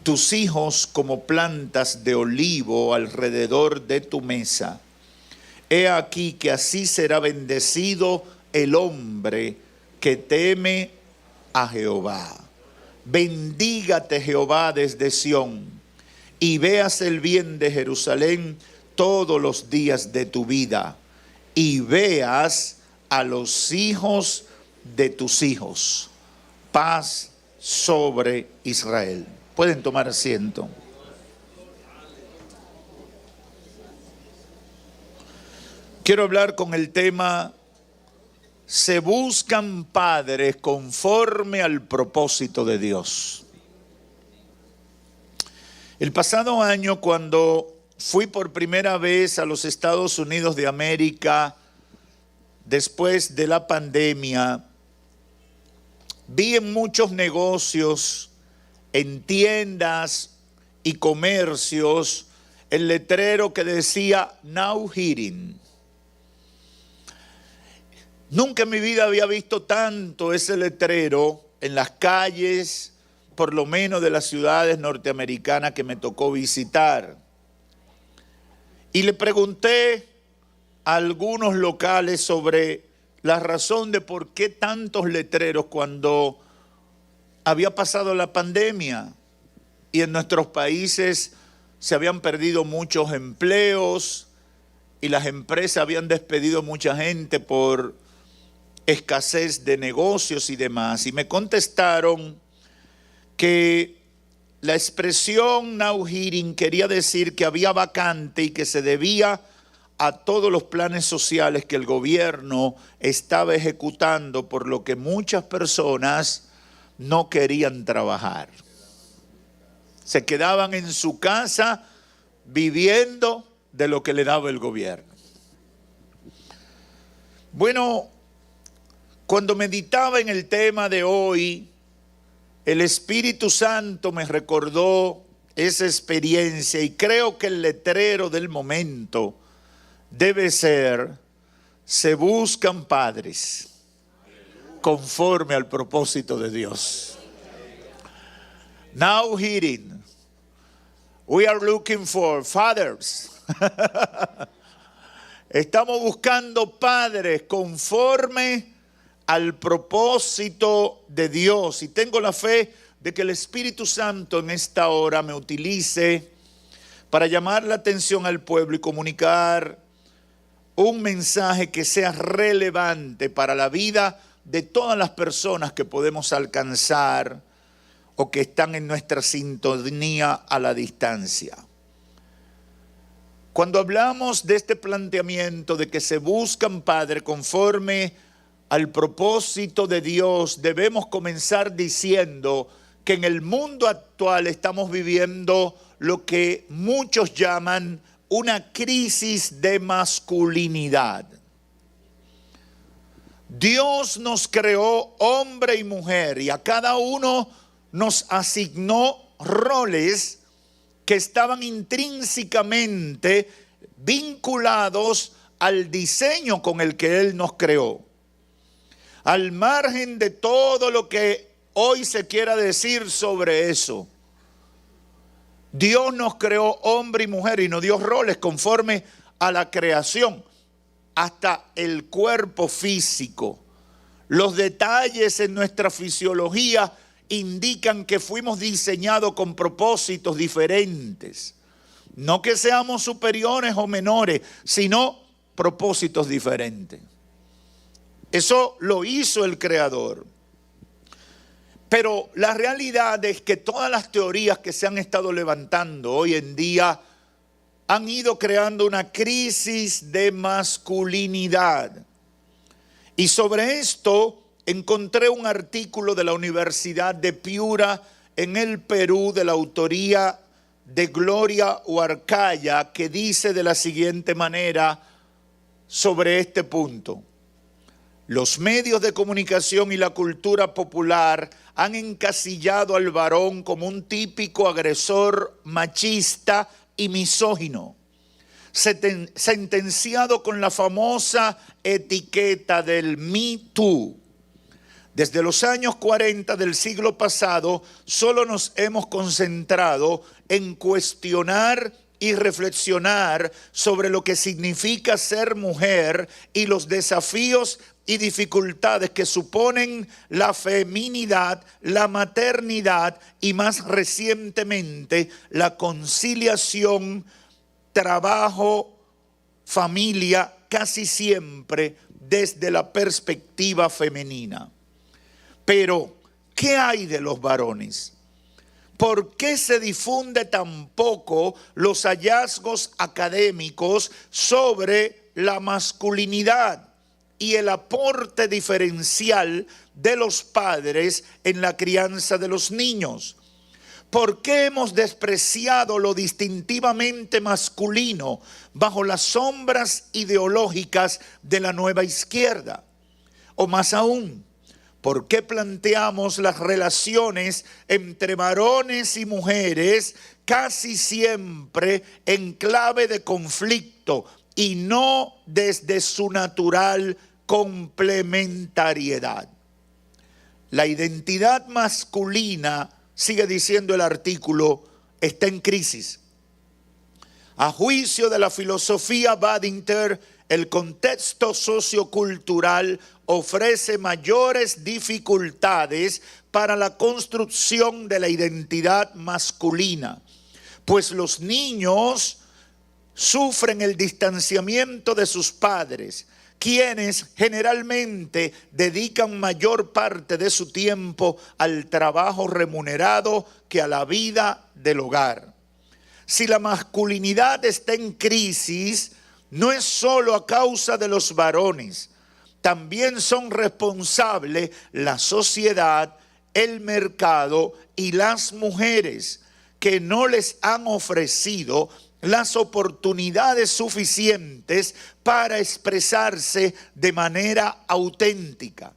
tus hijos como plantas de olivo alrededor de tu mesa. He aquí que así será bendecido el hombre que teme a Jehová. Bendígate Jehová desde Sión, y veas el bien de Jerusalén todos los días de tu vida, y veas a los hijos de tus hijos. Paz sobre Israel. Pueden tomar asiento. Quiero hablar con el tema: se buscan padres conforme al propósito de Dios. El pasado año, cuando fui por primera vez a los Estados Unidos de América, después de la pandemia, vi en muchos negocios, en tiendas y comercios, el letrero que decía "Now Hearing". Nunca en mi vida había visto tanto ese letrero en las calles, por lo menos de las ciudades norteamericanas que me tocó visitar. Y le pregunté a algunos locales sobre la razón de por qué tantos letreros cuando había pasado la pandemia y en nuestros países se habían perdido muchos empleos y las empresas habían despedido mucha gente por escasez de negocios y demás. Y me contestaron que la expresión "Now Hearing" quería decir que había vacante y que se debía a todos los planes sociales que el gobierno estaba ejecutando, por lo que muchas personas no querían trabajar. Se quedaban en su casa viviendo de lo que le daba el gobierno. Bueno, cuando meditaba en el tema de hoy, el Espíritu Santo me recordó esa experiencia y creo que el letrero del momento debe ser: se buscan padres conforme al propósito de Dios. Now Hearing. We are looking for fathers. Estamos buscando padres conforme al propósito de Dios. Y tengo la fe de que el Espíritu Santo en esta hora me utilice para llamar la atención al pueblo y comunicar un mensaje que sea relevante para la vida de todas las personas que podemos alcanzar o que están en nuestra sintonía a la distancia. Cuando hablamos de este planteamiento de que se buscan padres conforme al propósito de Dios, debemos comenzar diciendo que en el mundo actual estamos viviendo lo que muchos llaman una crisis de masculinidad. Dios nos creó hombre y mujer y a cada uno nos asignó roles que estaban intrínsecamente vinculados al diseño con el que Él nos creó. Al margen de todo lo que hoy se quiera decir sobre eso, Dios nos creó hombre y mujer y nos dio roles conforme a la creación, hasta el cuerpo físico. Los detalles en nuestra fisiología indican que fuimos diseñados con propósitos diferentes. No que seamos superiores o menores, sino propósitos diferentes. Eso lo hizo el Creador. Pero la realidad es que todas las teorías que se han estado levantando hoy en día han ido creando una crisis de masculinidad. Y sobre esto encontré un artículo de la Universidad de Piura en el Perú, de la autoría de Gloria Huarcaya, que dice de la siguiente manera sobre este punto: los medios de comunicación y la cultura popular han encasillado al varón como un típico agresor machista y misógino, sentenciado con la famosa etiqueta del Me Too. Desde los años 40 del siglo pasado, solo nos hemos concentrado en cuestionar y reflexionar sobre lo que significa ser mujer y los desafíos y dificultades que suponen la feminidad, la maternidad y más recientemente la conciliación, trabajo, familia, casi siempre desde la perspectiva femenina. Pero, ¿qué hay de los varones? ¿Por qué se difunde tan poco los hallazgos académicos sobre la masculinidad y el aporte diferencial de los padres en la crianza de los niños? ¿Por qué hemos despreciado lo distintivamente masculino bajo las sombras ideológicas de la nueva izquierda? O más aún, ¿por qué planteamos las relaciones entre varones y mujeres casi siempre en clave de conflicto y no desde su natural complementariedad? La identidad masculina, sigue diciendo el artículo, está en crisis. A juicio de la filosofía Badinter, el contexto sociocultural ofrece mayores dificultades para la construcción de la identidad masculina, pues los niños sufren el distanciamiento de sus padres, quienes generalmente dedican mayor parte de su tiempo al trabajo remunerado que a la vida del hogar. Si la masculinidad está en crisis, no es solo a causa de los varones, también son responsables la sociedad, el mercado y las mujeres que no les han ofrecido las oportunidades suficientes para expresarse de manera auténtica,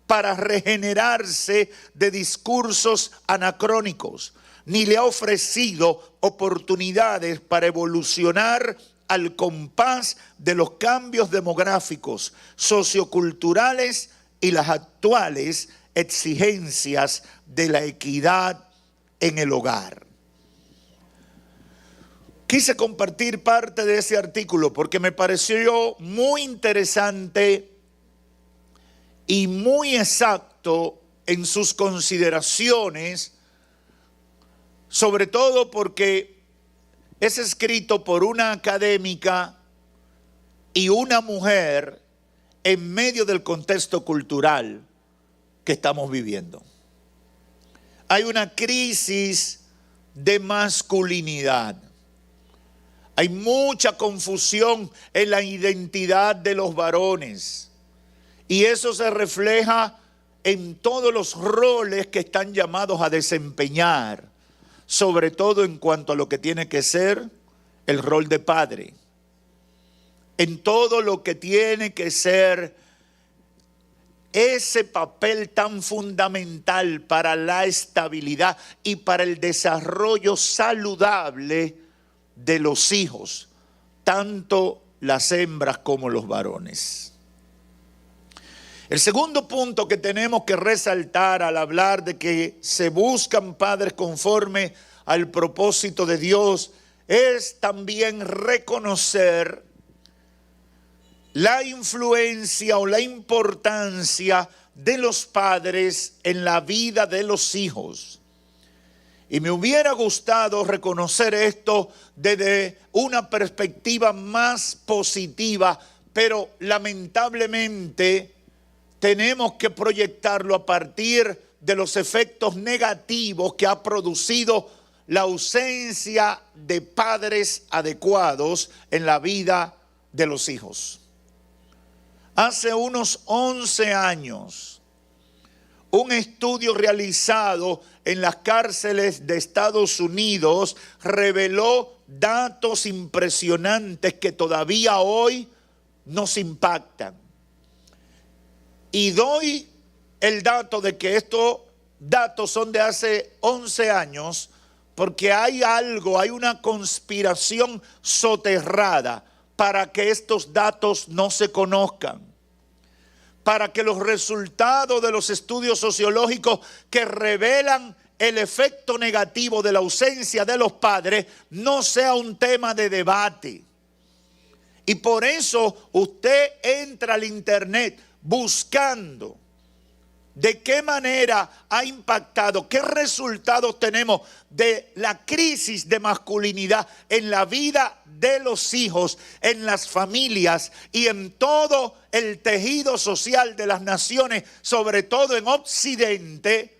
para regenerarse de discursos anacrónicos, ni le ha ofrecido oportunidades para evolucionar al compás de los cambios demográficos, socioculturales y las actuales exigencias de la equidad en el hogar. Quise compartir parte de ese artículo porque me pareció muy interesante y muy exacto en sus consideraciones, sobre todo porque es escrito por una académica y una mujer en medio del contexto cultural que estamos viviendo. Hay una crisis de masculinidad. Hay mucha confusión en la identidad de los varones. Y eso se refleja en todos los roles que están llamados a desempeñar, sobre todo en cuanto a lo que tiene que ser el rol de padre, en todo lo que tiene que ser ese papel tan fundamental para la estabilidad y para el desarrollo saludable de los hijos, tanto las hembras como los varones. El segundo punto que tenemos que resaltar al hablar de que se buscan padres conforme al propósito de Dios es también reconocer la influencia o la importancia de los padres en la vida de los hijos. Y me hubiera gustado reconocer esto desde una perspectiva más positiva, pero lamentablemente tenemos que proyectarlo a partir de los efectos negativos que ha producido la ausencia de padres adecuados en la vida de los hijos. Hace unos 11 años, un estudio realizado en las cárceles de Estados Unidos reveló datos impresionantes que todavía hoy nos impactan. Y doy el dato de que estos datos son de hace 11 años porque hay una conspiración soterrada para que estos datos no se conozcan. para que los resultados de los estudios sociológicos que revelan el efecto negativo de la ausencia de los padres no sea un tema de debate. Y por eso usted entra al internet buscando de qué manera ha impactado, qué resultados tenemos de la crisis de masculinidad en la vida de los hijos, en las familias y en todo el tejido social de las naciones, sobre todo en Occidente.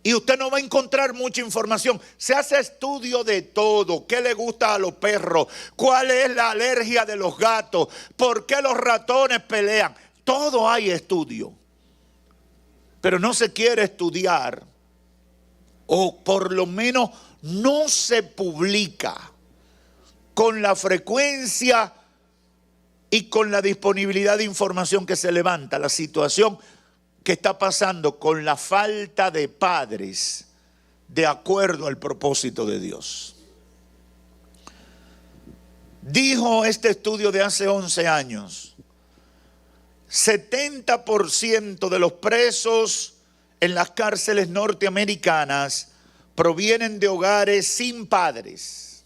Y usted no va a encontrar mucha información. Se hace estudio de todo. ¿Qué le gusta a los perros? ¿Cuál es la alergia de los gatos? ¿Por qué los ratones pelean? Todo hay estudio. Pero no se quiere estudiar, o por lo menos no se publica con la frecuencia y con la disponibilidad de información que se levanta la situación que está pasando con la falta de padres de acuerdo al propósito de Dios. Dijo este estudio de hace 11 años, 70% de los presos en las cárceles norteamericanas provienen de hogares sin padres.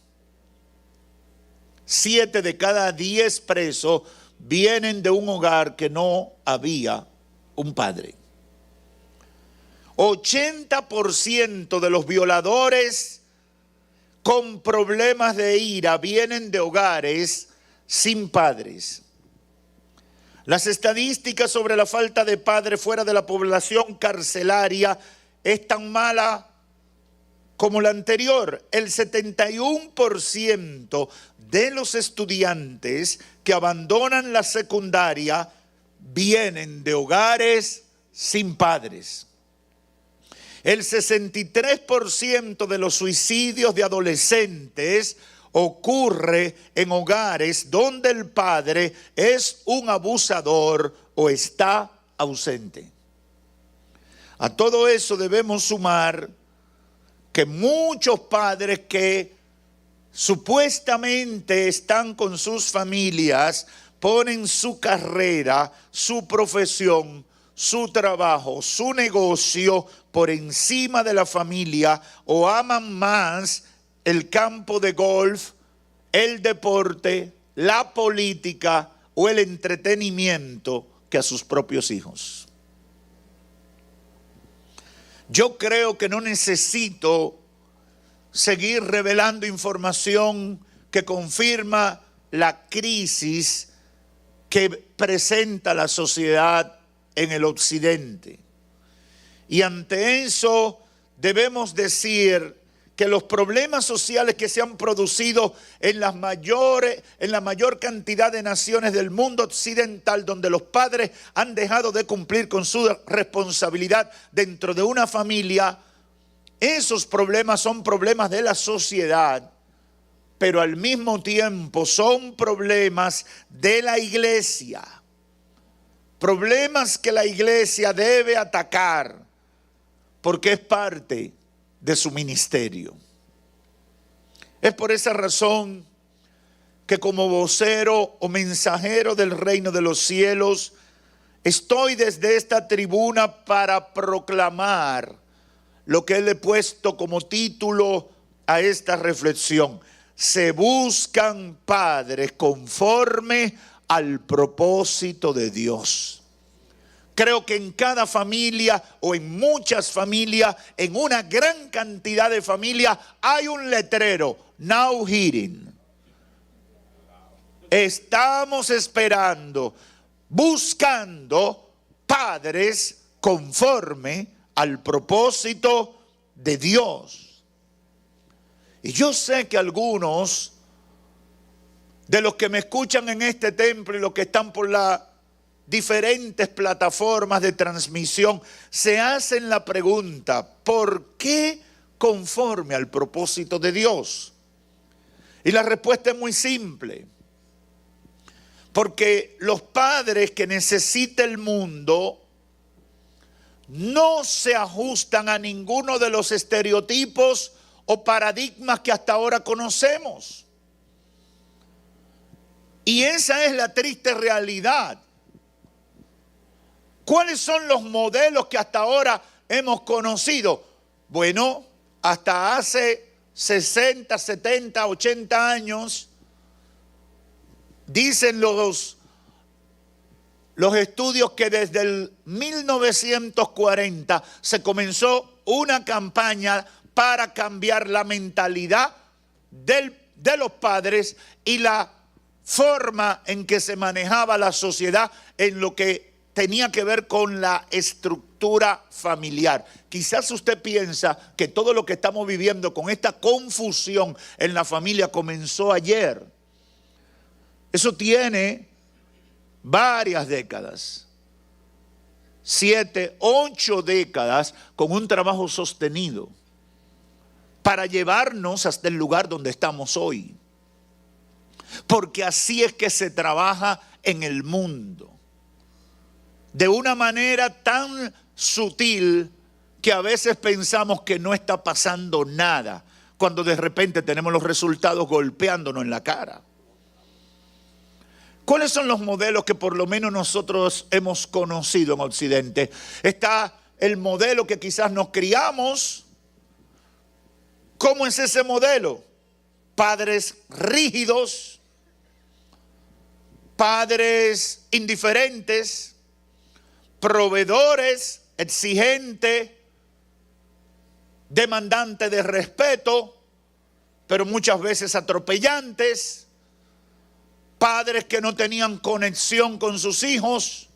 7 de cada 10 presos vienen de un hogar que no había un padre. 80% de los violadores con problemas de ira vienen de hogares sin padres. Las estadísticas sobre la falta de padres fuera de la población carcelaria es tan mala como la anterior. El 71% de los estudiantes que abandonan la secundaria vienen de hogares sin padres. El 63% de los suicidios de adolescentes ocurre en hogares donde el padre es un abusador o está ausente. A todo eso debemos sumar que muchos padres que supuestamente están con sus familias ponen su carrera, su profesión, su trabajo, su negocio por encima de la familia, o aman más el campo de golf, el deporte, la política o el entretenimiento que a sus propios hijos. Yo creo que no necesito seguir revelando información que confirma la crisis que presenta la sociedad en el occidente. Y ante eso debemos decir que los problemas sociales que se han producido en la mayor cantidad de naciones del mundo occidental, donde los padres han dejado de cumplir con su responsabilidad dentro de una familia, esos problemas son problemas de la sociedad, pero al mismo tiempo son problemas de la iglesia. Problemas que la iglesia debe atacar porque es parte de su ministerio. Es por esa razón que como vocero o mensajero del reino de los cielos, estoy desde esta tribuna para proclamar lo que le he puesto como título a esta reflexión. Se buscan padres conforme al propósito de Dios. Creo que en cada familia o en muchas familias, en una gran cantidad de familias, hay un letrero, now hearing. Estamos esperando, buscando padres conforme al propósito de Dios. Y yo sé que algunos de los que me escuchan en este templo y los que están por las diferentes plataformas de transmisión se hacen la pregunta, ¿por qué conforme al propósito de Dios? Y la respuesta es muy simple. Porque los padres que necesita el mundo no se ajustan a ninguno de los estereotipos o paradigmas que hasta ahora conocemos. Y esa es la triste realidad. ¿Cuáles son los modelos que hasta ahora hemos conocido? Bueno, hasta hace 60, 70, 80 años, dicen los estudios que desde el 1940 se comenzó una campaña para cambiar la mentalidad de los padres y la forma en que se manejaba la sociedad en lo que tenía que ver con la estructura familiar. Quizás usted piensa que todo lo que estamos viviendo con esta confusión en la familia comenzó ayer. Eso tiene varias décadas, 7, 8 décadas con un trabajo sostenido para llevarnos hasta el lugar donde estamos hoy. Porque así es que se trabaja en el mundo. De una manera tan sutil que a veces pensamos que no está pasando nada, cuando de repente tenemos los resultados golpeándonos en la cara. ¿Cuáles son los modelos que por lo menos nosotros hemos conocido en Occidente? Está el modelo que quizás nos criamos. ¿Cómo es ese modelo? Padres rígidos, padres indiferentes, proveedores, exigentes, demandantes de respeto, pero muchas veces atropellantes, padres que no tenían conexión con sus hijos,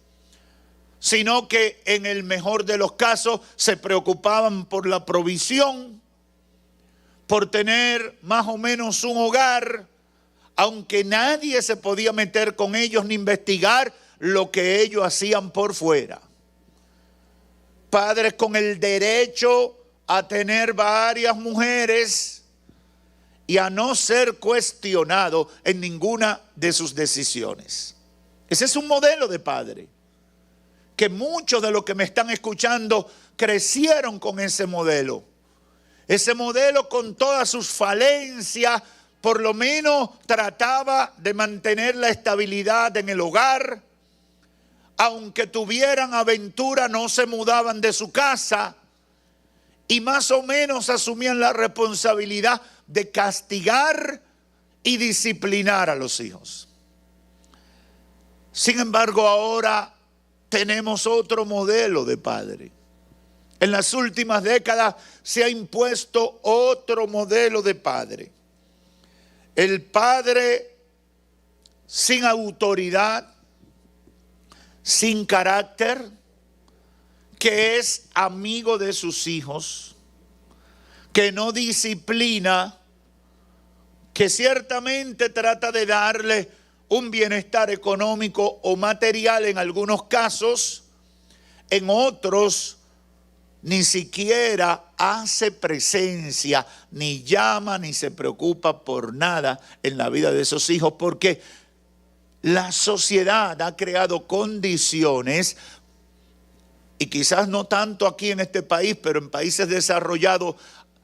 sino que en el mejor de los casos se preocupaban por la provisión, por tener más o menos un hogar, aunque nadie se podía meter con ellos ni investigar lo que ellos hacían por fuera. Padres con el derecho a tener varias mujeres y a no ser cuestionado en ninguna de sus decisiones. Ese es un modelo de padre, que muchos de los que me están escuchando crecieron con ese modelo. Ese modelo con todas sus falencias, por lo menos trataba de mantener la estabilidad en el hogar. Aunque tuvieran aventura, no se mudaban de su casa y más o menos asumían la responsabilidad de castigar y disciplinar a los hijos. Sin embargo, ahora tenemos otro modelo de padre. En las últimas décadas se ha impuesto otro modelo de padre. El padre sin autoridad, sin carácter, que es amigo de sus hijos, que no disciplina, que ciertamente trata de darle un bienestar económico o material en algunos casos, en otros ni siquiera hace presencia, ni llama, ni se preocupa por nada en la vida de esos hijos, porque la sociedad ha creado condiciones, y quizás no tanto aquí en este país, pero en países desarrollados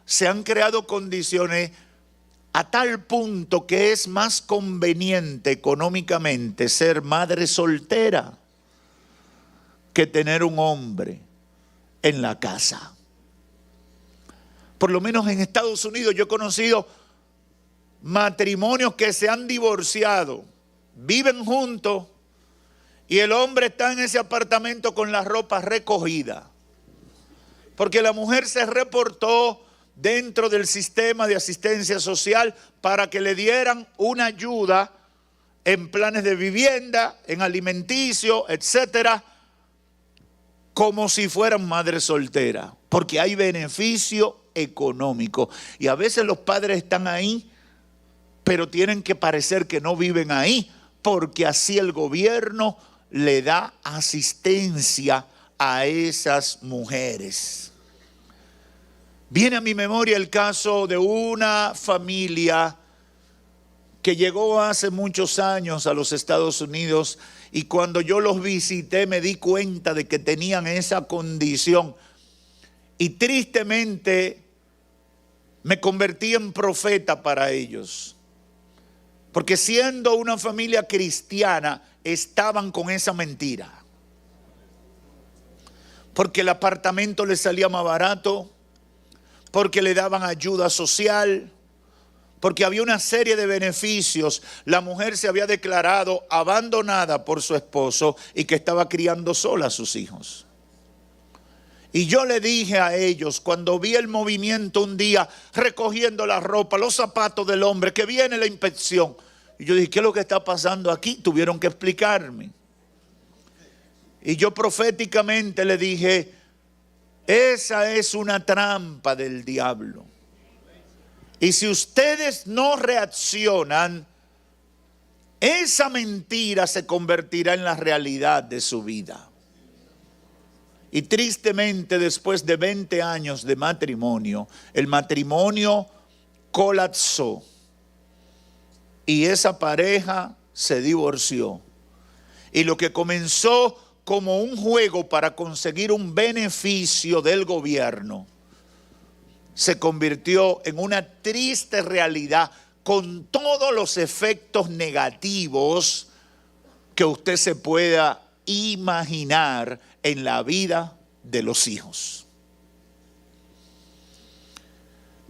se han creado condiciones a tal punto que es más conveniente económicamente ser madre soltera que tener un hombre en la casa. Por lo menos en Estados Unidos yo he conocido matrimonios que se han divorciado, viven juntos y el hombre está en ese apartamento con la ropa recogida, porque la mujer se reportó dentro del sistema de asistencia social para que le dieran una ayuda en planes de vivienda, en alimenticio, etcétera, como si fueran madres solteras, porque hay beneficio económico. Y a veces los padres están ahí, pero tienen que parecer que no viven ahí, porque así el gobierno le da asistencia a esas mujeres. Viene a mi memoria el caso de una familia que llegó hace muchos años a los Estados Unidos, y cuando yo los visité me di cuenta de que tenían esa condición, y tristemente me convertí en profeta para ellos, porque siendo una familia cristiana estaban con esa mentira. porque el apartamento le salía más barato, porque le daban ayuda social, porque había una serie de beneficios. La mujer se había declarado abandonada por su esposo y que estaba criando sola a sus hijos. Y yo le dije a ellos, cuando vi el movimiento un día, recogiendo la ropa, los zapatos del hombre, que viene la inspección. Y yo dije, ¿qué es lo que está pasando aquí? Tuvieron que explicarme. Y yo proféticamente le dije, esa es una trampa del diablo. Y si ustedes no reaccionan, esa mentira se convertirá en la realidad de su vida. Y tristemente, después de 20 años de matrimonio, el matrimonio colapsó. Y esa pareja se divorció. Y lo que comenzó como un juego para conseguir un beneficio del gobierno, se convirtió en una triste realidad con todos los efectos negativos que usted se pueda imaginar en la vida de los hijos.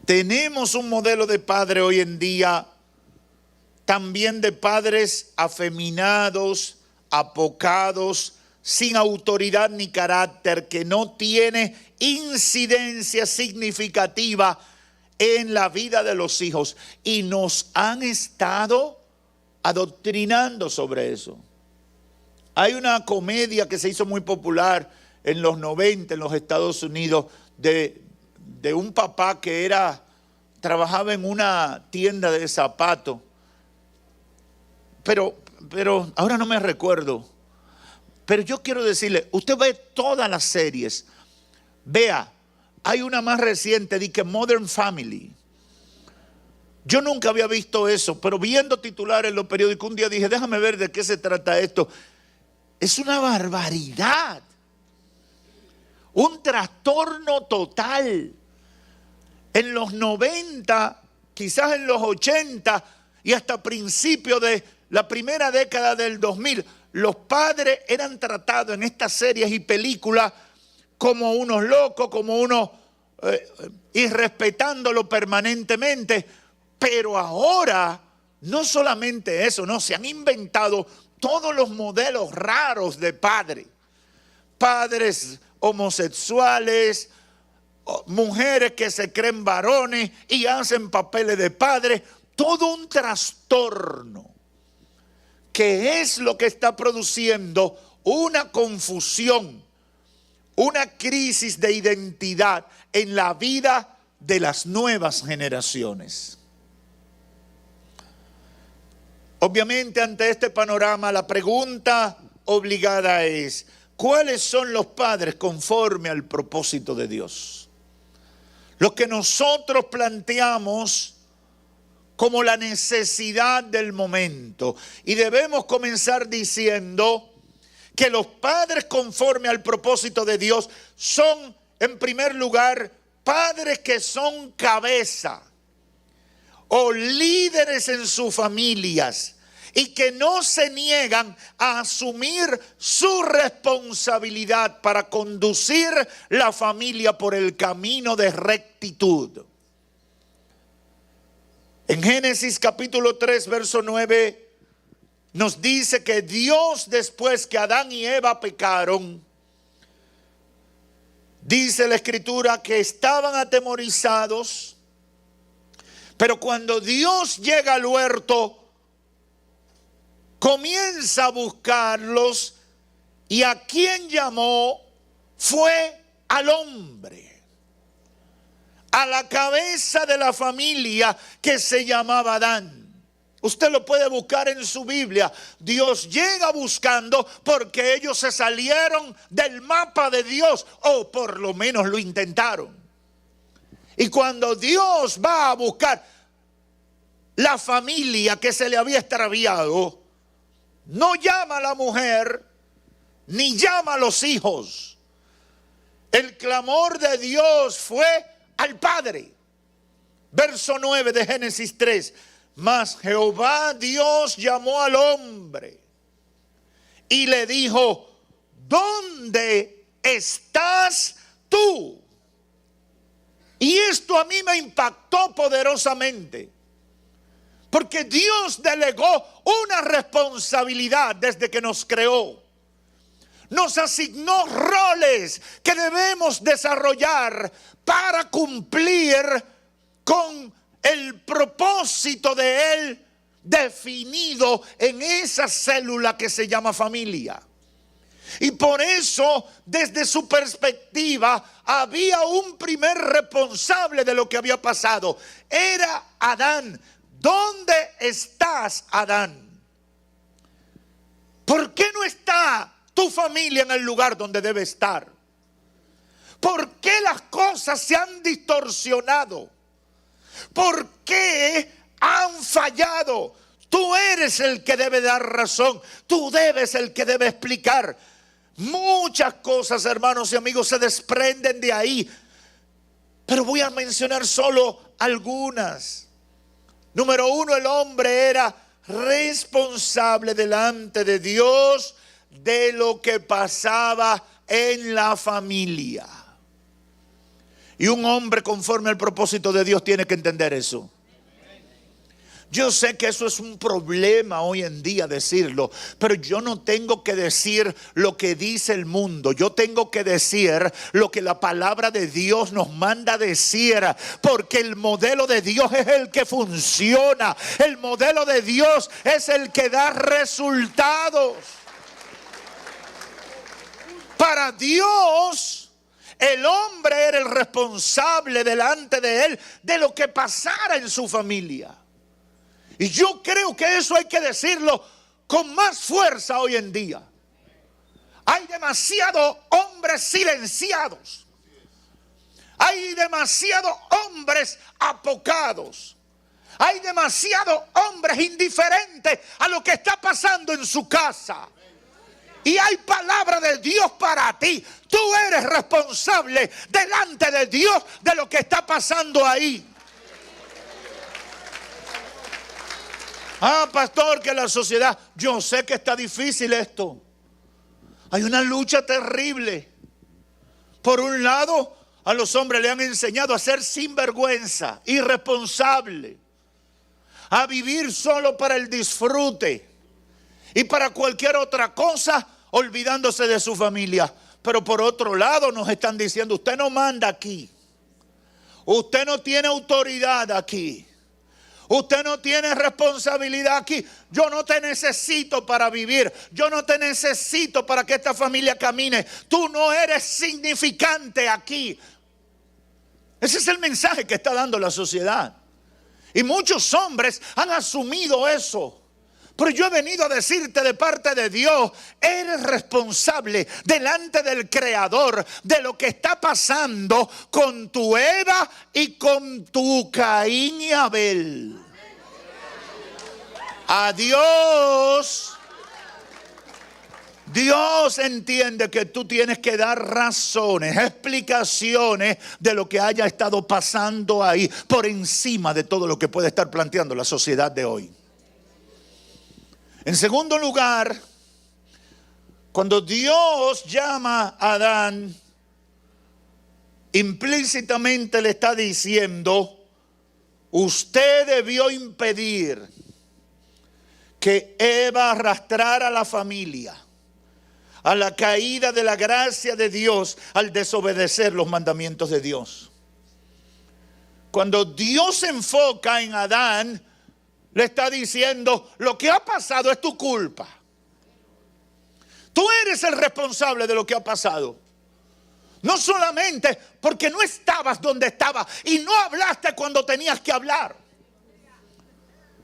Tenemos un modelo de padre hoy en día, también de padres afeminados, apocados, sin autoridad ni carácter, que no tiene incidencia significativa en la vida de los hijos. Y nos han estado adoctrinando sobre eso. Hay una comedia que se hizo muy popular en los 90 en los Estados Unidos de un papá que trabajaba en una tienda de zapatos. Pero ahora no me recuerdo. Pero yo quiero decirle, usted ve todas las series. Vea, hay una más reciente, de que Modern Family. Yo nunca había visto eso, pero viendo titulares en los periódicos un día dije, déjame ver de qué se trata esto. Es una barbaridad. Un trastorno total. En los 90, quizás en los 80 y hasta principios de la primera década del 2000, los padres eran tratados en estas series y películas como unos locos, como unos irrespetándolo permanentemente. Pero ahora, no solamente eso, no, se han inventado todos los modelos raros de padre. Padres homosexuales, mujeres que se creen varones y hacen papeles de padres. Todo un trastorno. ¿Qué es lo que está produciendo una confusión, una crisis de identidad en la vida de las nuevas generaciones? Obviamente, ante este panorama, la pregunta obligada es, ¿cuáles son los padres conforme al propósito de Dios? Lo que nosotros planteamos como la necesidad del momento. Y debemos comenzar diciendo que los padres conforme al propósito de Dios son, en primer lugar, padres que son cabeza o líderes en sus familias y que no se niegan a asumir su responsabilidad para conducir la familia por el camino de rectitud. En Génesis capítulo 3, verso 9, nos dice que Dios, después que Adán y Eva pecaron, dice la Escritura que estaban atemorizados, pero cuando Dios llega al huerto, comienza a buscarlos y a quien llamó fue al hombre, a la cabeza de la familia que se llamaba Adán. Usted lo puede buscar en su Biblia. Dios llega buscando porque ellos se salieron del mapa de Dios, o por lo menos lo intentaron. Y cuando Dios va a buscar la familia que se le había extraviado, no llama a la mujer ni llama a los hijos. El clamor de Dios fue al Padre. Verso 9 de Génesis 3. Mas Jehová Dios llamó al hombre y le dijo: ¿dónde estás tú? Y esto a mí me impactó poderosamente, porque Dios delegó una responsabilidad desde que nos creó. Nos asignó roles que debemos desarrollar para cumplir con el propósito de Él definido en esa célula que se llama familia. Y por eso, desde su perspectiva, había un primer responsable de lo que había pasado. Era Adán. ¿Dónde estás, Adán? ¿Por qué no está tu familia en el lugar donde debe estar? ¿Por qué las cosas se han distorsionado? ¿Por qué han fallado? Tú eres el que debe dar razón. Tú debes el que debe explicar. Muchas cosas, hermanos y amigos, se desprenden de ahí. Pero voy a mencionar solo algunas. Número uno, el hombre era responsable delante de Dios de lo que pasaba en la familia. Y un hombre conforme al propósito de Dios tiene que entender eso. Yo sé que eso es un problema hoy en día decirlo, pero yo no tengo que decir lo que dice el mundo. Yo tengo que decir lo que la palabra de Dios nos manda decir, porque el modelo de Dios es el que funciona. El modelo de Dios es el que da resultados. Para Dios, el hombre era el responsable delante de Él de lo que pasara en su familia. Y yo creo que eso hay que decirlo con más fuerza hoy en día. Hay demasiados hombres silenciados. Hay demasiados hombres apocados. Hay demasiados hombres indiferentes a lo que está pasando en su casa. Y hay palabra de Dios para ti. Tú eres responsable delante de Dios de lo que está pasando ahí. Ah, pastor, que la sociedad, yo sé que está difícil esto. Hay una lucha terrible. Por un lado, a los hombres le han enseñado a ser sinvergüenza, irresponsable, a vivir solo para el disfrute y para cualquier otra cosa, olvidándose de su familia. Pero por otro lado nos están diciendo, usted no manda aquí. Usted no tiene autoridad aquí. Usted no tiene responsabilidad aquí. Yo no te necesito para vivir. Yo no te necesito para que esta familia camine. Tú no eres significante aquí. Ese es el mensaje que está dando la sociedad. Y muchos hombres han asumido eso. Pero yo he venido a decirte de parte de Dios, eres responsable delante del Creador de lo que está pasando con tu Eva y con tu Caín y Abel. A Dios entiende que tú tienes que dar razones, explicaciones de lo que haya estado pasando ahí, por encima de todo lo que puede estar planteando la sociedad de hoy. En segundo lugar, cuando Dios llama a Adán, implícitamente le está diciendo, usted debió impedir que Eva arrastrara a la familia a la caída de la gracia de Dios al desobedecer los mandamientos de Dios. Cuando Dios se enfoca en Adán, le está diciendo, lo que ha pasado es tu culpa. Tú eres el responsable de lo que ha pasado. No solamente porque no estabas donde estabas y no hablaste cuando tenías que hablar,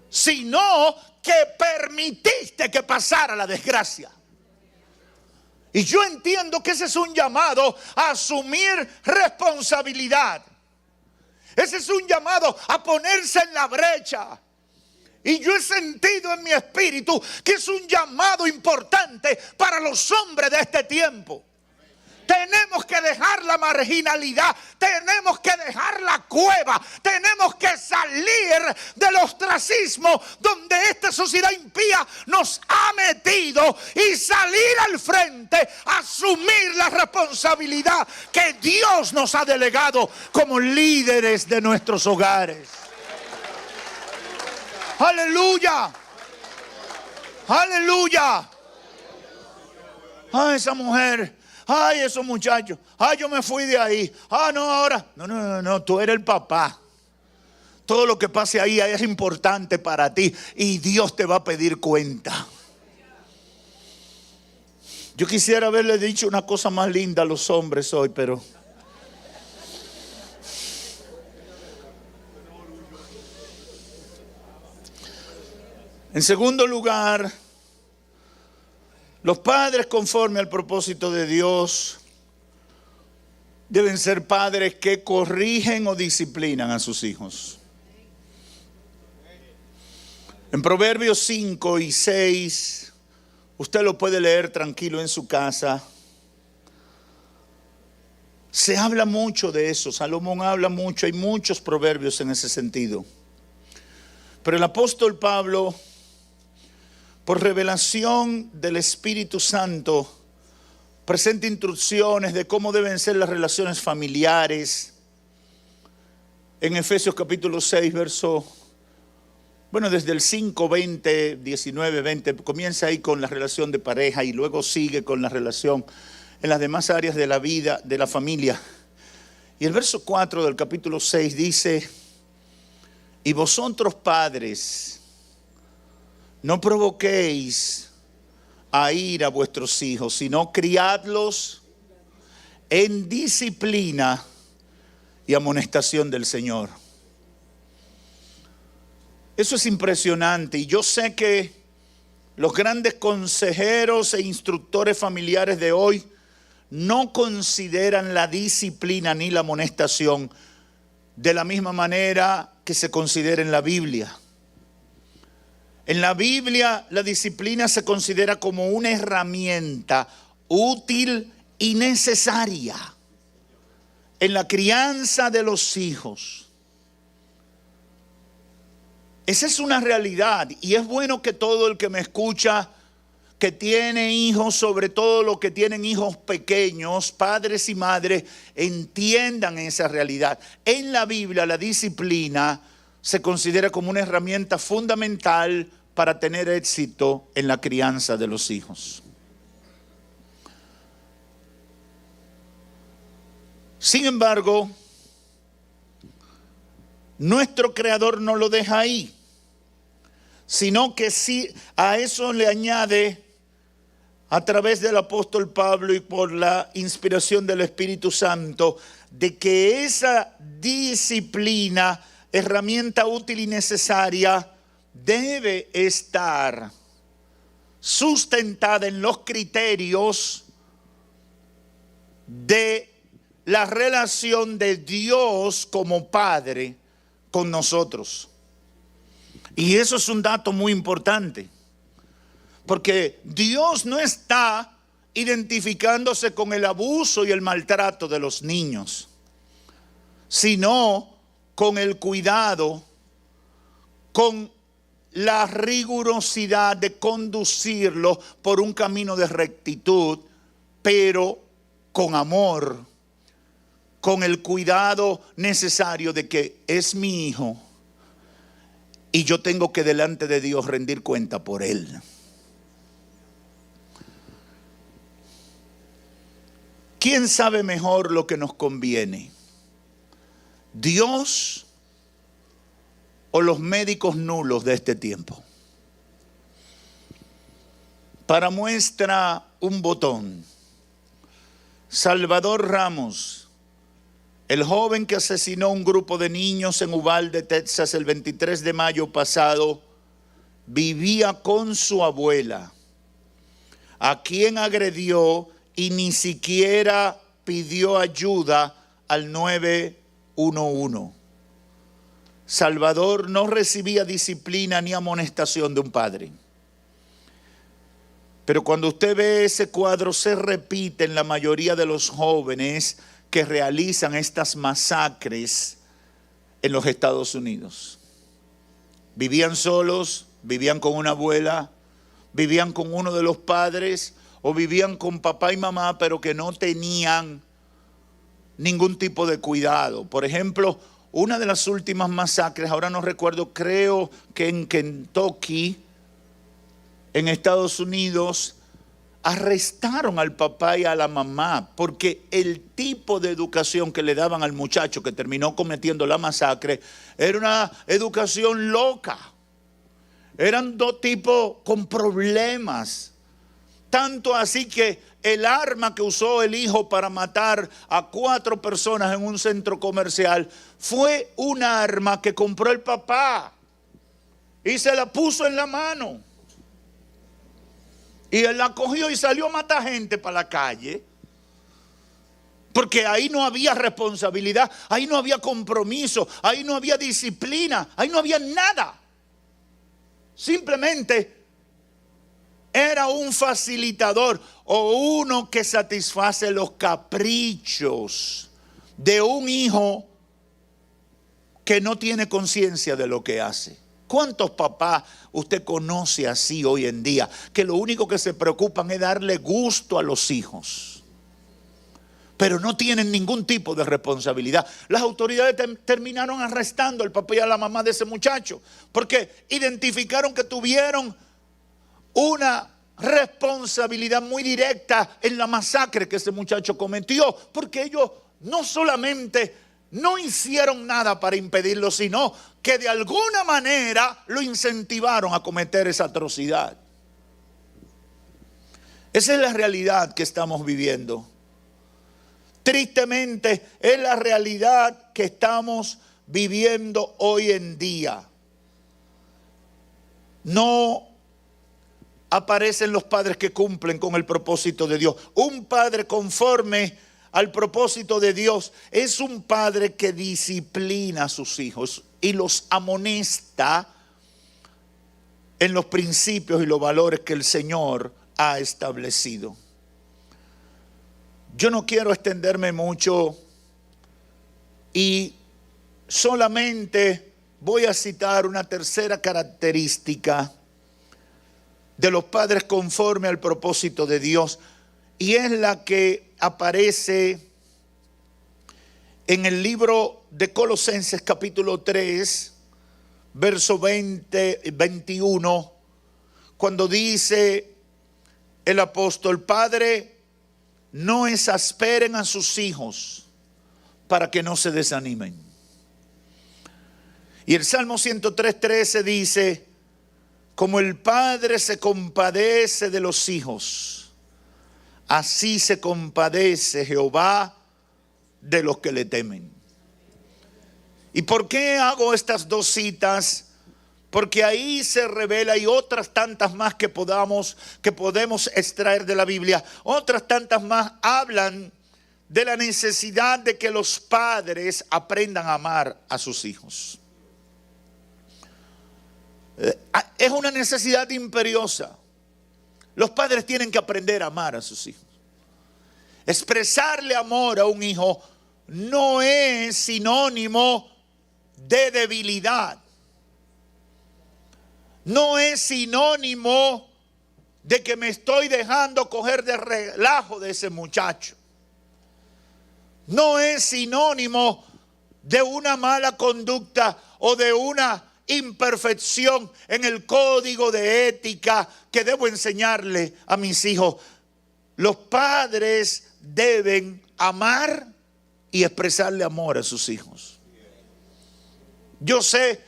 sino que permitiste que pasara la desgracia. Y yo entiendo que ese es un llamado a asumir responsabilidad. Ese es un llamado a ponerse en la brecha. Y yo he sentido en mi espíritu que es un llamado importante para los hombres de este tiempo. Tenemos que dejar la marginalidad, tenemos que dejar la cueva, tenemos que salir del ostracismo donde esta sociedad impía nos ha metido y salir al frente, asumir la responsabilidad que Dios nos ha delegado como líderes de nuestros hogares. Aleluya, aleluya. Ay, esa mujer, ay, esos muchachos, ay, yo me fui de ahí, no, ahora, no, tú eres el papá. Todo lo que pase ahí es importante para ti y Dios te va a pedir cuenta. Yo quisiera haberle dicho una cosa más linda a los hombres hoy, pero en segundo lugar, los padres conforme al propósito de Dios deben ser padres que corrigen o disciplinan a sus hijos. En Proverbios 5 y 6, usted lo puede leer tranquilo en su casa. Se habla mucho de eso, Salomón habla mucho, hay muchos proverbios en ese sentido. Pero el apóstol Pablo, por revelación del Espíritu Santo, presenta instrucciones de cómo deben ser las relaciones familiares. En Efesios capítulo 6, desde el 5, 20, 19, 20, comienza ahí con la relación de pareja y luego sigue con la relación en las demás áreas de la vida, de la familia. Y el verso 4 del capítulo 6 dice: y vosotros padres, no provoquéis a ira a vuestros hijos, sino criadlos en disciplina y amonestación del Señor. Eso es impresionante, y yo sé que los grandes consejeros e instructores familiares de hoy no consideran la disciplina ni la amonestación de la misma manera que se considera en la Biblia. En la Biblia, la disciplina se considera como una herramienta útil y necesaria en la crianza de los hijos. Esa es una realidad, y es bueno que todo el que me escucha, que tiene hijos, sobre todo los que tienen hijos pequeños, padres y madres, entiendan esa realidad. En la Biblia, la disciplina se considera como una herramienta fundamental para tener éxito en la crianza de los hijos. Sin embargo, nuestro Creador no lo deja ahí, sino que sí, a eso le añade, a través del apóstol Pablo y por la inspiración del Espíritu Santo, de que esa disciplina, herramienta útil y necesaria, debe estar sustentada en los criterios de la relación de Dios como Padre con nosotros. Y eso es un dato muy importante, porque Dios no está identificándose con el abuso y el maltrato de los niños, sino con el cuidado, con la rigurosidad de conducirlo por un camino de rectitud, pero con amor, con el cuidado necesario de que es mi hijo y yo tengo que delante de Dios rendir cuenta por él. ¿Quién sabe mejor lo que nos conviene? ¿Dios o los médicos nulos de este tiempo? Para muestra un botón, Salvador Ramos, el joven que asesinó a un grupo de niños en Uvalde, Texas, el 23 de mayo pasado, vivía con su abuela, a quien agredió y ni siquiera pidió ayuda al 911. Salvador no recibía disciplina ni amonestación de un padre. Pero cuando usted ve ese cuadro, se repite en la mayoría de los jóvenes que realizan estas masacres en los Estados Unidos. Vivían solos, vivían con una abuela, vivían con uno de los padres o vivían con papá y mamá, pero que no tenían ningún tipo de cuidado. Por ejemplo, una de las últimas masacres, ahora no recuerdo, creo que en Kentucky, en Estados Unidos, arrestaron al papá y a la mamá porque el tipo de educación que le daban al muchacho que terminó cometiendo la masacre era una educación loca. Eran dos tipos con problemas. Tanto así que el arma que usó el hijo para matar a 4 personas en un centro comercial fue un arma que compró el papá y se la puso en la mano. Y él la cogió y salió a matar gente para la calle. Porque ahí no había responsabilidad, ahí no había compromiso, ahí no había disciplina, ahí no había nada. Simplemente era un facilitador o uno que satisface los caprichos de un hijo que no tiene conciencia de lo que hace. ¿Cuántos papás usted conoce así hoy en día? Que lo único que se preocupan es darle gusto a los hijos, pero no tienen ningún tipo de responsabilidad. Las autoridades terminaron arrestando al papá y a la mamá de ese muchacho, porque identificaron que tuvieron una responsabilidad muy directa en la masacre que ese muchacho cometió, porque ellos no solamente no hicieron nada para impedirlo, sino que de alguna manera lo incentivaron a cometer esa atrocidad. Esa es la realidad que estamos viviendo. Tristemente es la realidad que estamos viviendo hoy en día. No aparecen los padres que cumplen con el propósito de Dios. Un padre conforme al propósito de Dios es un padre que disciplina a sus hijos y los amonesta en los principios y los valores que el Señor ha establecido. Yo no quiero extenderme mucho y solamente voy a citar una tercera característica de los padres conforme al propósito de Dios, y es la que aparece en el libro de Colosenses capítulo 3, verso 21, cuando dice el apóstol: Padre, no exasperen a sus hijos para que no se desanimen. Y el Salmo 103:13 dice: como el Padre se compadece de los hijos, así se compadece Jehová de los que le temen. ¿Y por qué hago estas dos citas? Porque ahí se revela, y otras tantas más que podemos extraer de la Biblia, otras tantas más hablan de la necesidad de que los padres aprendan a amar a sus hijos. Es una necesidad imperiosa. Los padres tienen que aprender a amar a sus hijos. Expresarle amor a un hijo no es sinónimo de debilidad. No es sinónimo de que me estoy dejando coger de relajo de ese muchacho. No es sinónimo de una mala conducta o de una imperfección en el código de ética que debo enseñarle a mis hijos. Los padres deben amar y expresarle amor a sus hijos. Yo sé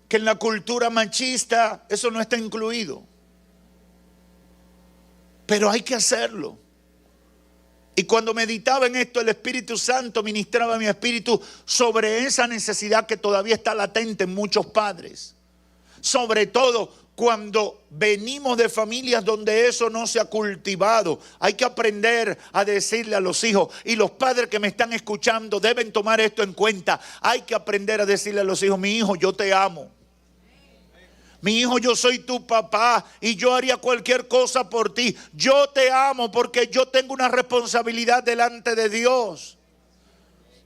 que en la cultura machista eso no está incluido, pero hay que hacerlo. Y cuando meditaba en esto, el Espíritu Santo ministraba a mi espíritu sobre esa necesidad que todavía está latente en muchos padres. Sobre todo cuando venimos de familias donde eso no se ha cultivado. Hay que aprender a decirle a los hijos, y los padres que me están escuchando deben tomar esto en cuenta. Hay que aprender a decirle a los hijos: mi hijo, yo te amo. Mi hijo, yo soy tu papá y yo haría cualquier cosa por ti. Yo te amo porque yo tengo una responsabilidad delante de Dios.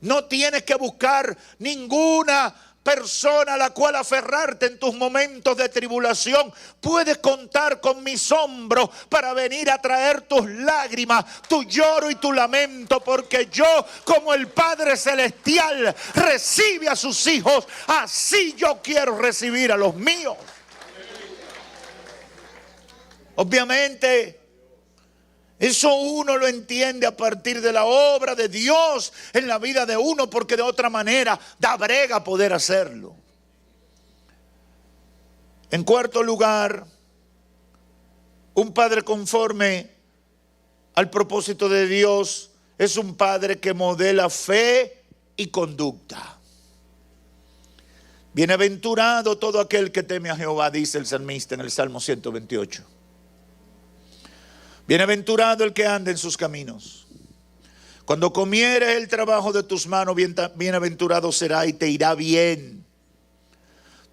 No tienes que buscar ninguna persona a la cual aferrarte en tus momentos de tribulación. Puedes contar con mis hombros para venir a traer tus lágrimas, tu lloro y tu lamento, porque yo, como el Padre Celestial recibe a sus hijos, así yo quiero recibir a los míos. Obviamente, eso uno lo entiende a partir de la obra de Dios en la vida de uno, porque de otra manera da brega poder hacerlo. En cuarto lugar, un padre conforme al propósito de Dios es un padre que modela fe y conducta. Bienaventurado todo aquel que teme a Jehová, dice el salmista en el Salmo 128. Bienaventurado el que anda en sus caminos. Cuando comieres el trabajo de tus manos, bienaventurado será y te irá bien.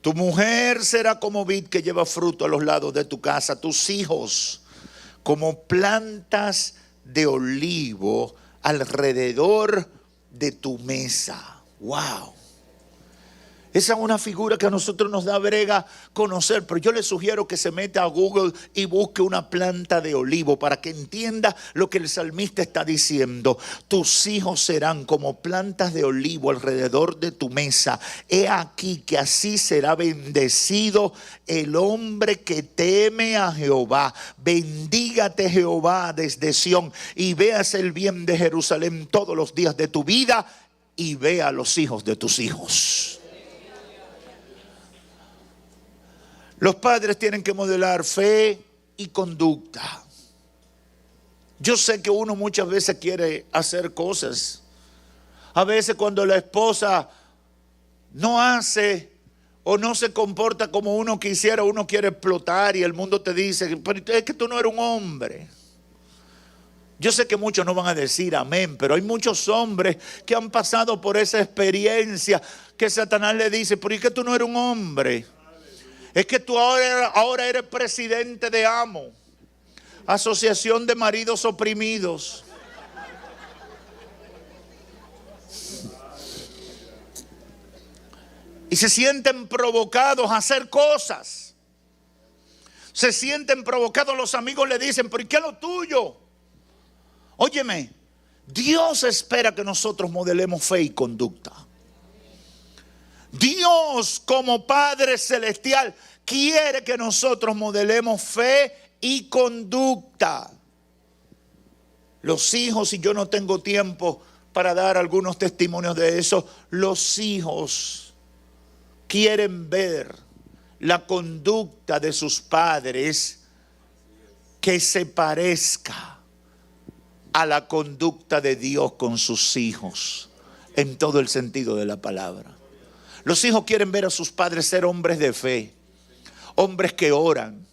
Tu mujer será como vid que lleva fruto a los lados de tu casa. Tus hijos como plantas de olivo alrededor de tu mesa. ¡Wow! Esa es una figura que a nosotros nos da brega conocer, pero yo le sugiero que se meta a Google y busque una planta de olivo para que entienda lo que el salmista está diciendo. Tus hijos serán como plantas de olivo alrededor de tu mesa. He aquí que así será bendecido el hombre que teme a Jehová. Bendígate Jehová desde Sión y veas el bien de Jerusalén todos los días de tu vida y vea a los hijos de tus hijos. Los padres tienen que modelar fe y conducta. Yo sé que uno muchas veces quiere hacer cosas. A veces cuando la esposa no hace o no se comporta como uno quisiera, uno quiere explotar y el mundo te dice, pero es que tú no eres un hombre. Yo sé que muchos no van a decir amén, pero hay muchos hombres que han pasado por esa experiencia que Satanás le dice, pero es que tú no eres un hombre. Es que tú ahora eres presidente de AMO, Asociación de Maridos Oprimidos. Y se sienten provocados a hacer cosas. Se sienten provocados, los amigos le dicen, ¿pero qué es lo tuyo? Óyeme, Dios espera que nosotros modelemos fe y conducta. Dios como Padre Celestial quiere que nosotros modelemos fe y conducta. Los hijos, y yo no tengo tiempo para dar algunos testimonios de eso, los hijos quieren ver la conducta de sus padres que se parezca a la conducta de Dios con sus hijos, en todo el sentido de la palabra. Los hijos quieren ver a sus padres ser hombres de fe, hombres que oran,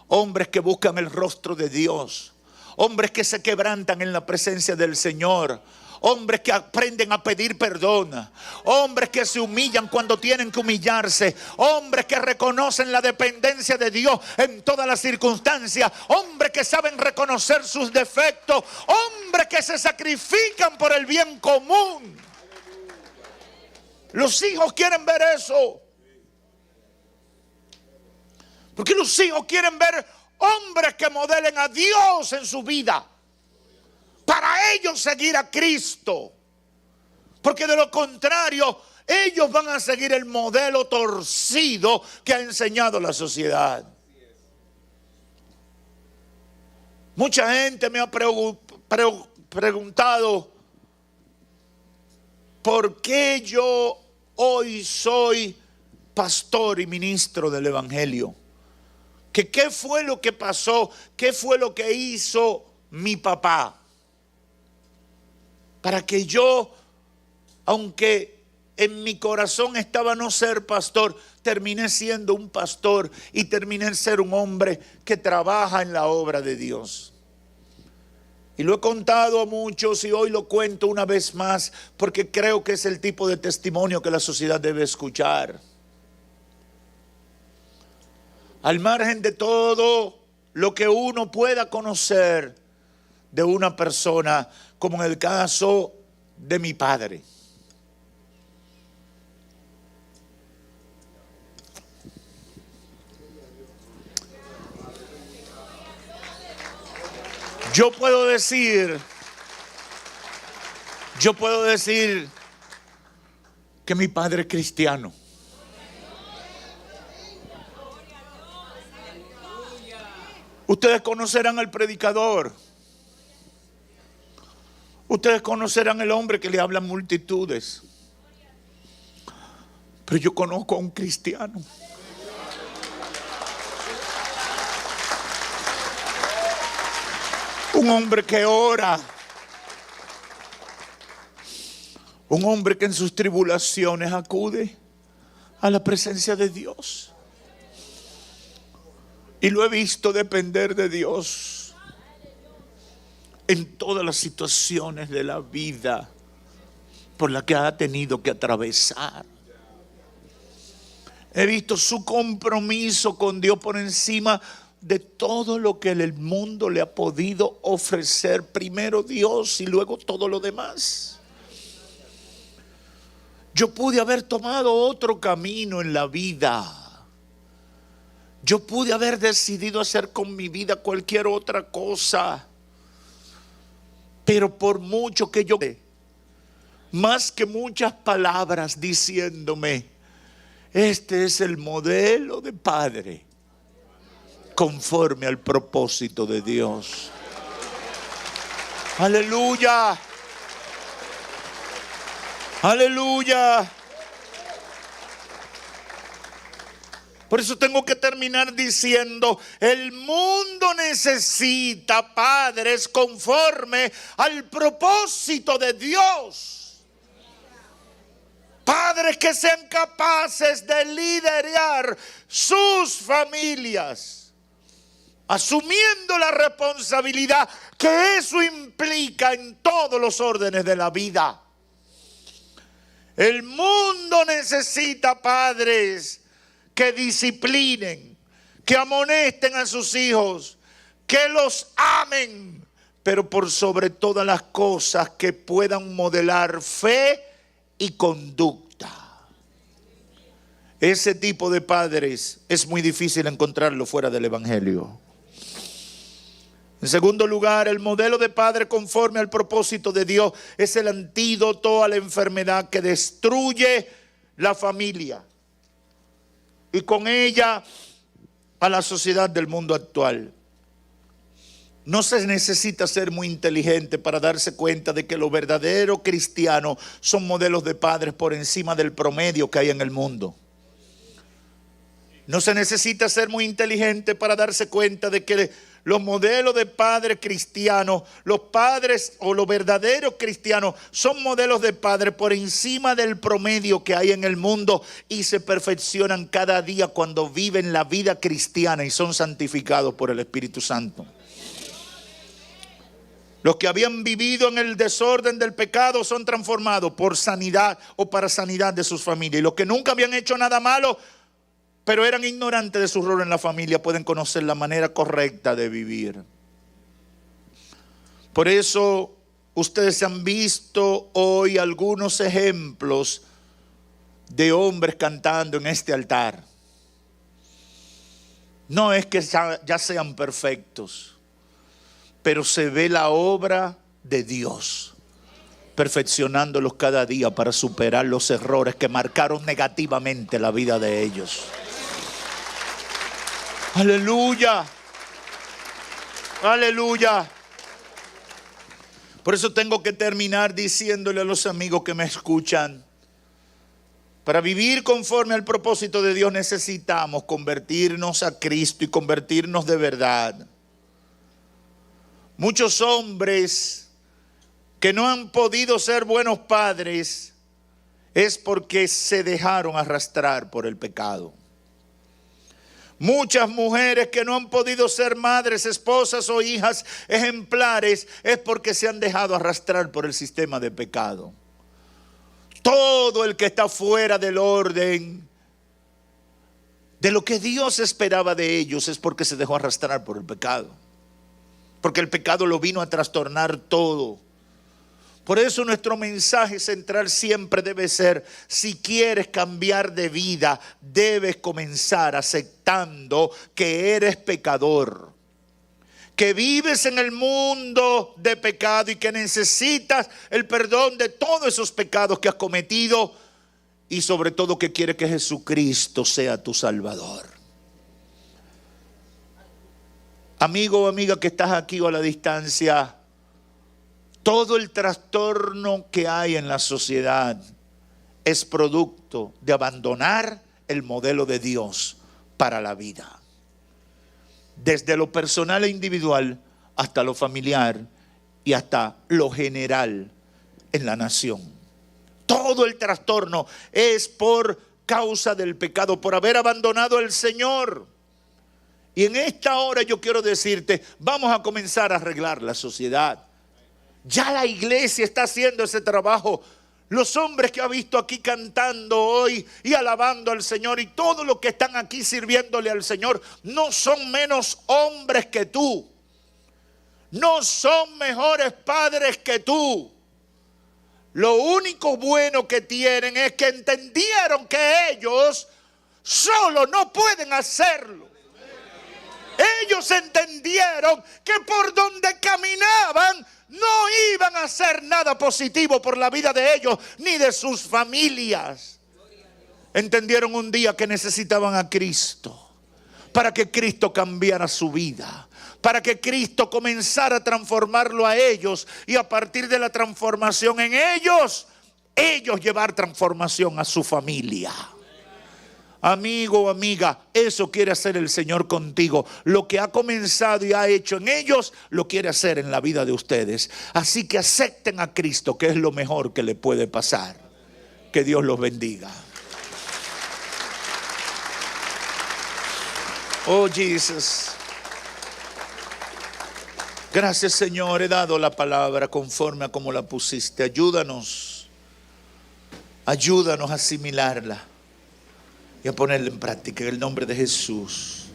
hombres que buscan el rostro de Dios, hombres que se quebrantan en la presencia del Señor, hombres que aprenden a pedir perdón, hombres que se humillan cuando tienen que humillarse, hombres que reconocen la dependencia de Dios en todas las circunstancias, hombres que saben reconocer sus defectos, hombres que se sacrifican por el bien común. Los hijos quieren ver eso. Porque los hijos quieren ver hombres que modelen a Dios en su vida. Para ellos seguir a Cristo. Porque de lo contrario, ellos van a seguir el modelo torcido que ha enseñado la sociedad. Mucha gente me ha preguntado, ¿por qué yo hoy soy pastor y ministro del Evangelio? ¿Qué fue lo que pasó? ¿Qué fue lo que hizo mi papá? Para que yo, aunque en mi corazón estaba no ser pastor, terminé siendo un pastor y terminé ser un hombre que trabaja en la obra de Dios. Y lo he contado a muchos y hoy lo cuento una vez más porque creo que es el tipo de testimonio que la sociedad debe escuchar. al margen de todo lo que uno pueda conocer de una persona, como en el caso de mi padre. Yo puedo decir que mi padre es cristiano. Ustedes conocerán al predicador. Ustedes conocerán el hombre que le habla a multitudes. Pero yo conozco a un cristiano. Un hombre que ora. Un hombre que en sus tribulaciones acude a la presencia de Dios. Y lo he visto depender de Dios en todas las situaciones de la vida por las que ha tenido que atravesar. He visto su compromiso con Dios por encima de todo lo que el mundo le ha podido ofrecer. Primero Dios y luego todo lo demás. Yo pude haber tomado otro camino en la vida. Yo pude haber decidido hacer con mi vida cualquier otra cosa. Pero por mucho que yo, más que muchas palabras diciéndome, este es el modelo de padre conforme al propósito de Dios. Aleluya. Aleluya. Por eso tengo que terminar diciendo, el mundo necesita padres conforme al propósito de Dios. Padres que sean capaces de liderar sus familias, asumiendo la responsabilidad que eso implica en todos los órdenes de la vida. El mundo necesita padres que disciplinen, que amonesten a sus hijos, que los amen, pero por sobre todas las cosas que puedan modelar fe y conducta. Ese tipo de padres es muy difícil encontrarlo fuera del Evangelio. En segundo lugar, el modelo de padre conforme al propósito de Dios es el antídoto a la enfermedad que destruye la familia y con ella a la sociedad del mundo actual. No se necesita ser muy inteligente para darse cuenta de que los verdaderos cristianos son modelos de padres por encima del promedio que hay en el mundo. No se necesita ser muy inteligente para darse cuenta de que los modelos de padres cristianos, los padres o los verdaderos cristianos son modelos de padres por encima del promedio que hay en el mundo y se perfeccionan cada día cuando viven la vida cristiana y son santificados por el Espíritu Santo. Los que habían vivido en el desorden del pecado son transformados por sanidad o para sanidad de sus familias. Y los que nunca habían hecho nada malo, pero eran ignorantes de su rol en la familia, pueden conocer la manera correcta de vivir. Por eso ustedes han visto hoy algunos ejemplos de hombres cantando en este altar. No es que ya sean perfectos, pero se ve la obra de Dios perfeccionándolos cada día para superar los errores que marcaron negativamente la vida de ellos. Aleluya. Aleluya. Por eso tengo que terminar diciéndole a los amigos que me escuchan, para vivir conforme al propósito de Dios necesitamos convertirnos a Cristo y convertirnos de verdad. Muchos hombres que no han podido ser buenos padres es porque se dejaron arrastrar por el pecado. Muchas mujeres que no han podido ser madres, esposas o hijas ejemplares es porque se han dejado arrastrar por el sistema de pecado. Todo el que está fuera del orden de lo que Dios esperaba de ellos, es porque se dejó arrastrar por el pecado. Porque el pecado lo vino a trastornar todo. Por eso nuestro mensaje central siempre debe ser: si quieres cambiar de vida, debes comenzar aceptando que eres pecador, que vives en el mundo de pecado y que necesitas el perdón de todos esos pecados que has cometido, y sobre todo que quieres que Jesucristo sea tu Salvador. Amigo o amiga que estás aquí o a la distancia, todo el trastorno que hay en la sociedad es producto de abandonar el modelo de Dios para la vida. Desde lo personal e individual hasta lo familiar y hasta lo general en la nación. Todo el trastorno es por causa del pecado, por haber abandonado al Señor. Y en esta hora yo quiero decirte, vamos a comenzar a arreglar la sociedad. Ya la iglesia está haciendo ese trabajo. Los hombres que ha visto aquí cantando hoy y alabando al Señor, y todos los que están aquí sirviéndole al Señor, no son menos hombres que tú. No son mejores padres que tú. Lo único bueno que tienen es que entendieron que ellos solo no pueden hacerlo. Ellos entendieron que por donde caminaban no iban a hacer nada positivo por la vida de ellos ni de sus familias. Entendieron un día que necesitaban a Cristo, para que Cristo cambiara su vida, para que Cristo comenzara a transformarlo a ellos, y a partir de la transformación en ellos llevar transformación a su familia. Amigo o amiga, eso quiere hacer el Señor contigo. Lo que ha comenzado y ha hecho en ellos, lo quiere hacer en la vida de ustedes. Así que acepten a Cristo, que es lo mejor que le puede pasar. Que Dios los bendiga. Oh, Jesús. Gracias, Señor, he dado la palabra conforme a como la pusiste. Ayúdanos a asimilarla y a ponerla en práctica en el nombre de Jesús.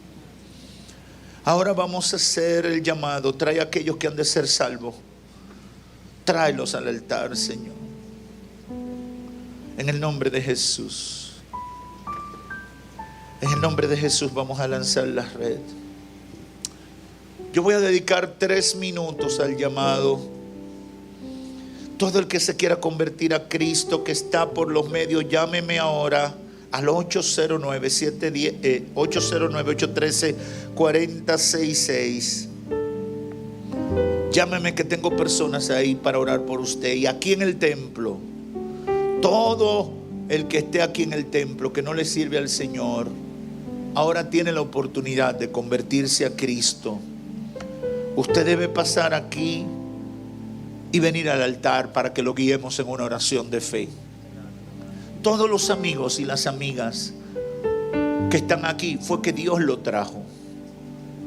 Ahora vamos a hacer el llamado. Trae a aquellos que han de ser salvos. Tráelos al altar, Señor. En el nombre de Jesús. En el nombre de Jesús vamos a lanzar la red. Yo voy a dedicar 3 minutos al llamado. Todo el que se quiera convertir a Cristo, que está por los medios, llámeme ahora al 809-813-4066. Llámeme, que tengo personas ahí para orar por usted. Y aquí en el templo, todo el que esté aquí en el templo que no le sirve al Señor, ahora tiene la oportunidad de convertirse a Cristo. Usted debe pasar aquí y venir al altar para que lo guiemos en una oración de fe. Todos los amigos y las amigas que están aquí, fue que Dios lo trajo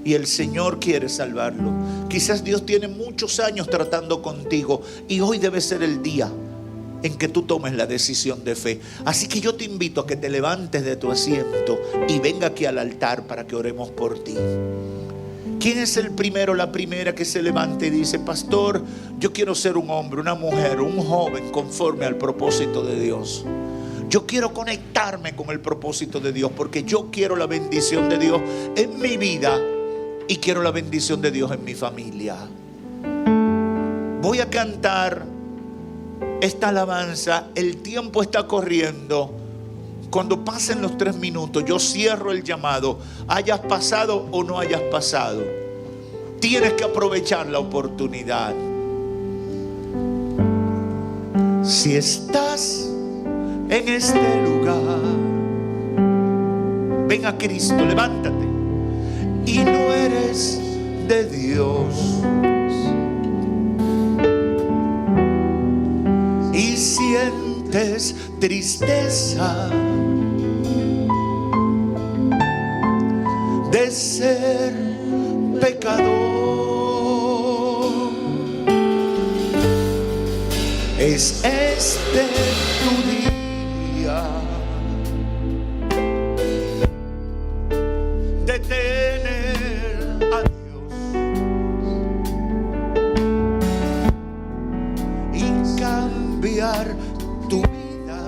y el Señor quiere salvarlo. Quizás Dios tiene muchos años tratando contigo y hoy debe ser el día en que tú tomes la decisión de fe. Así que yo te invito a que te levantes de tu asiento y venga aquí al altar para que oremos por ti. ¿Quién es el primero, la primera que se levante y dice: pastor, yo quiero ser un hombre, una mujer, un joven conforme al propósito de Dios? Yo quiero conectarme con el propósito de Dios, porque yo quiero la bendición de Dios en mi vida y quiero la bendición de Dios en mi familia. Voy a cantar esta alabanza. El tiempo está corriendo. Cuando pasen los 3 minutos, yo cierro el llamado. Hayas pasado o no hayas pasado, tienes que aprovechar la oportunidad. Si estás en este lugar, ven a Cristo, levántate. Y no eres de Dios, y sientes tristeza de ser pecador, es este tu día de tener a Dios y cambiar tu vida.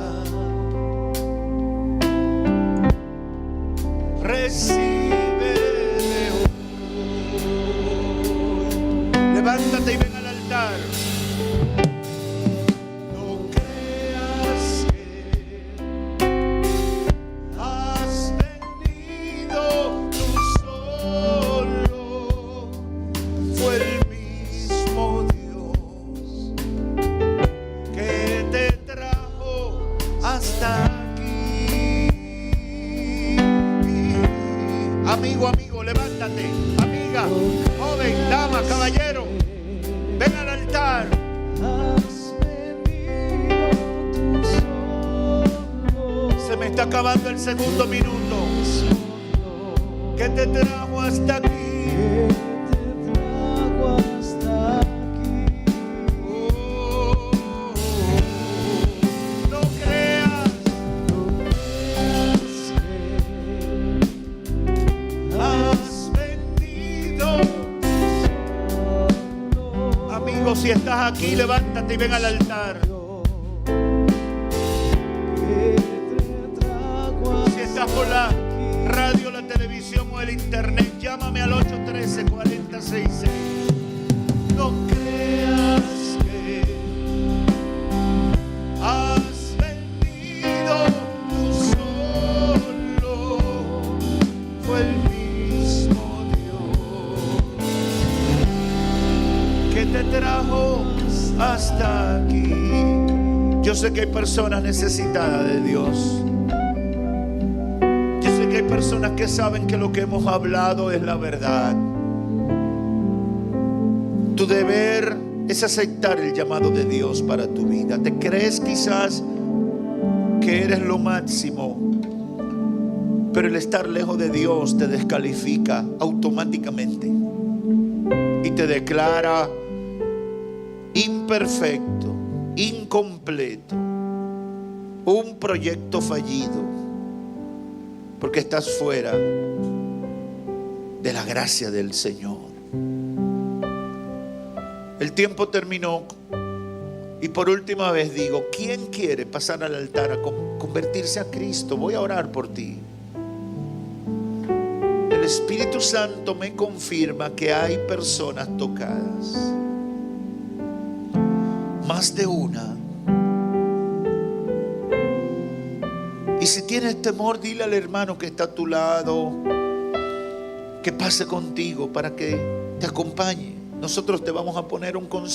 Recibe de hoy. Levántate y ven al altar. Amigo, levántate. Amiga, joven, dama, caballero, ven al altar. Se me está acabando el segundo minuto. ¿Qué te trajo hasta aquí? Si estás aquí, levántate y ven al altar. Si estás por la radio, la televisión o el internet, llámame al 813-4066. No creas que has venido tú solo, fue el mismo Dios que te trajo hasta aquí. Yo sé que hay personas necesitadas de Dios. Yo sé que hay personas que saben que lo que hemos hablado es la verdad. Tu deber es aceptar el llamado de Dios para tu vida. ¿Te crees quizás que eres lo máximo? Pero el estar lejos de Dios te descalifica automáticamente y te declara imperfecto, incompleto, un proyecto fallido, porque estás fuera de la gracia del Señor. El tiempo terminó y por última vez digo, ¿quién quiere pasar al altar a convertirse a Cristo? Voy a orar por ti. El Espíritu Santo me confirma que hay personas tocadas. Más de una. Y si tienes temor, dile al hermano que está a tu lado que pase contigo para que te acompañe. Nosotros te vamos a poner un consejo.